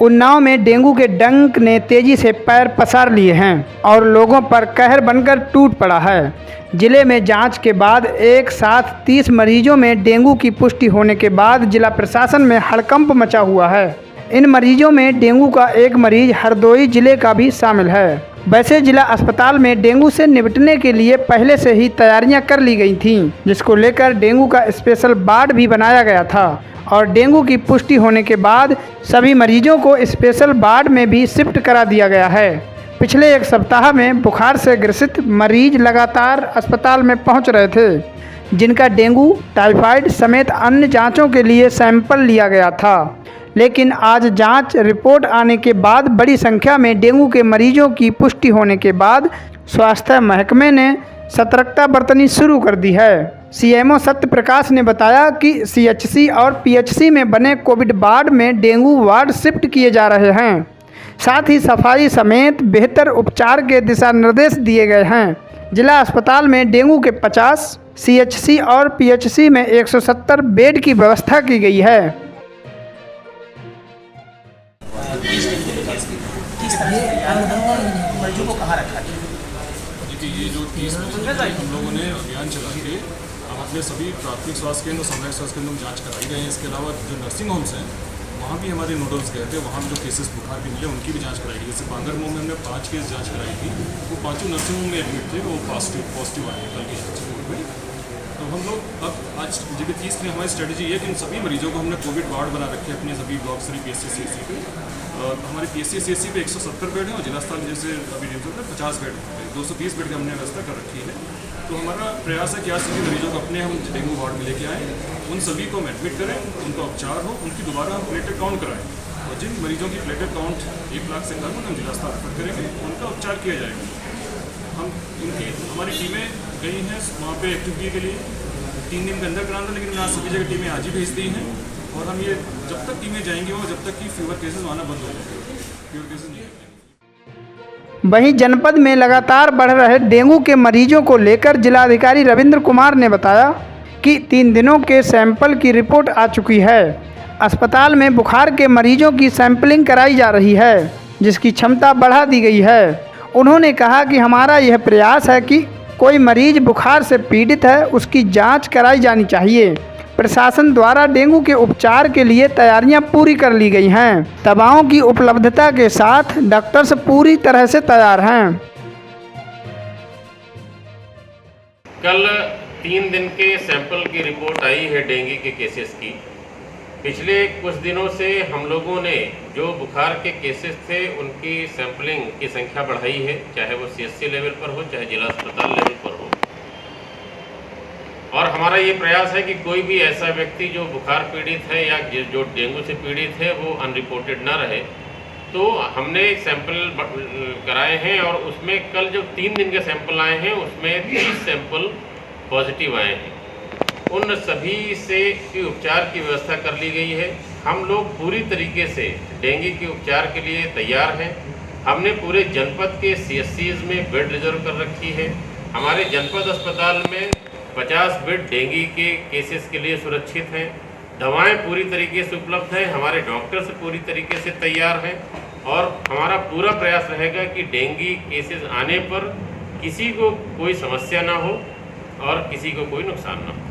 उन्नाव में डेंगू के डंक ने तेजी से पैर पसार लिए हैं और लोगों पर कहर बनकर टूट पड़ा है। जिले में जांच के बाद एक साथ 30 मरीजों में डेंगू की पुष्टि होने के बाद जिला प्रशासन में हड़कंप मचा हुआ है। इन मरीजों में डेंगू का एक मरीज हरदोई जिले का भी शामिल है। वैसे जिला अस्पताल में डेंगू से निपटने के लिए पहले से ही तैयारियां कर ली गई थीं, जिसको लेकर डेंगू का स्पेशल वार्ड भी बनाया गया था और डेंगू की पुष्टि होने के बाद सभी मरीजों को स्पेशल वार्ड में भी शिफ्ट करा दिया गया है। पिछले एक सप्ताह में बुखार से ग्रसित मरीज लगातार अस्पताल में पहुंच रहे थे, जिनका डेंगू, टाइफाइड समेत अन्य जांचों के लिए सैंपल लिया गया था। लेकिन आज जांच रिपोर्ट आने के बाद बड़ी संख्या में डेंगू के मरीजों की पुष्टि होने के बाद स्वास्थ्य महकमे ने सतर्कता बरतनी शुरू कर दी है। सीएमओ सत्य प्रकाश ने बताया कि सीएचसी और पीएचसी में बने कोविड वार्ड में डेंगू वार्ड शिफ्ट किए जा रहे हैं। साथ ही सफाई समेत बेहतर उपचार के दिशा निर्देश दिए गए हैं। जिला अस्पताल में डेंगू के 50, सीएचसी और पीएचसी में 170 बेड की व्यवस्था की गई है। मरीजों को कहाँ रखा है? देखिए, ये जो 30 हम लोगों ने अभियान चला के हम अपने सभी प्राथमिक स्वास्थ्य केंद्र और सामुदायिक स्वास्थ्य केंद्र में जांच कराई गए हैं। इसके अलावा जो नर्सिंग होम्स हैं वहाँ भी हमारे नोडल्स गए थे, वहाँ जो केसेस बुखार के मिले उनकी भी जांच कराई गई। जैसे बांगरमऊ में हमने 5 केस जांच कराई थी, वो 5 नर्सिंग होम में एडमिट थे, वो पॉजिटिव आए कल की जाँच रिपोर्ट में। तो हम लोग अब आज जबकि 30 में हमारी स्ट्रेटजी है कि इन सभी मरीजों को हमने कोविड वार्ड बना रखे हैं अपने सभी ब्लॉक 3 PSC-CSC पे। हमारे PSC-CSC पे 170 बेड हैं और जिला अस्पताल जैसे अभी 50 बेड, 230 बेड की हमने व्यवस्था कर रखी है। तो हमारा प्रयास है कि आज सभी मरीजों को अपने हम डेंगू वार्ड में लेके आएँ, उन सभी को हम एडमिट करें, उनका उपचार हो, उनकी दोबारा हम प्लेटेट काउंट कराएँ और जिन मरीजों की प्लेटेट काउंट 1 लाख से कम हम जिला अस्पताल रेफर करेंगे, उनका उपचार किया जाएगा। हमारी टीमें गई हैं वहाँ पे एक्टिविटी के लिए 3 दिन के अंदर कराना था, लेकिन आज सभी जगह टीमें आज ही भेज दी हैं और हम ये जब तक टीमें जाएंगी वो जब तक कि फीवर केसेस आना बंद हो जाएंगे, फीवर केसेस नहीं आएंगे। वहीं जनपद में लगातार बढ़ रहे डेंगू के मरीजों को लेकर जिलाधिकारी रविंद्र कुमार ने बताया कि 3 दिनों के सैंपल की रिपोर्ट आ चुकी है। अस्पताल में बुखार के मरीजों की सैंपलिंग कराई जा रही है, जिसकी क्षमता बढ़ा दी गई है। उन्होंने कहा कि हमारा यह प्रयास है कि कोई मरीज बुखार से पीड़ित है उसकी जांच कराई जानी चाहिए। प्रशासन द्वारा डेंगू के उपचार के लिए तैयारियां पूरी कर ली गई हैं। दवाओं की उपलब्धता के साथ डॉक्टर्स पूरी तरह से तैयार हैं। कल 3 दिन के सैंपल की रिपोर्ट आई है डेंगू के केसेस की। पिछले कुछ दिनों से हम लोगों ने जो बुखार के केसेस थे उनकी सैंपलिंग की संख्या बढ़ाई है, चाहे वो CSC लेवल पर हो चाहे जिला अस्पताल लेवल पर हो। और हमारा ये प्रयास है कि कोई भी ऐसा व्यक्ति जो बुखार पीड़ित है या जो डेंगू से पीड़ित है वो अनरिपोर्टेड ना रहे। तो हमने सैंपल कराए हैं और उसमें कल जो 3 दिन के सैंपल आए हैं उसमें 30 सैंपल पॉजिटिव आए हैं। उन सभी से की उपचार की व्यवस्था कर ली गई है। हम लोग पूरी तरीके से डेंगू के उपचार के लिए तैयार हैं। हमने पूरे जनपद के CSCs में बेड रिजर्व कर रखी है। हमारे जनपद अस्पताल में 50 बेड डेंगू के केसेस के लिए सुरक्षित हैं। दवाएं पूरी तरीके से उपलब्ध हैं। हमारे डॉक्टर्स पूरी तरीके से तैयार हैं और हमारा पूरा प्रयास रहेगा कि डेंगू केसेस आने पर किसी को कोई समस्या ना हो और किसी को कोई नुकसान ना हो।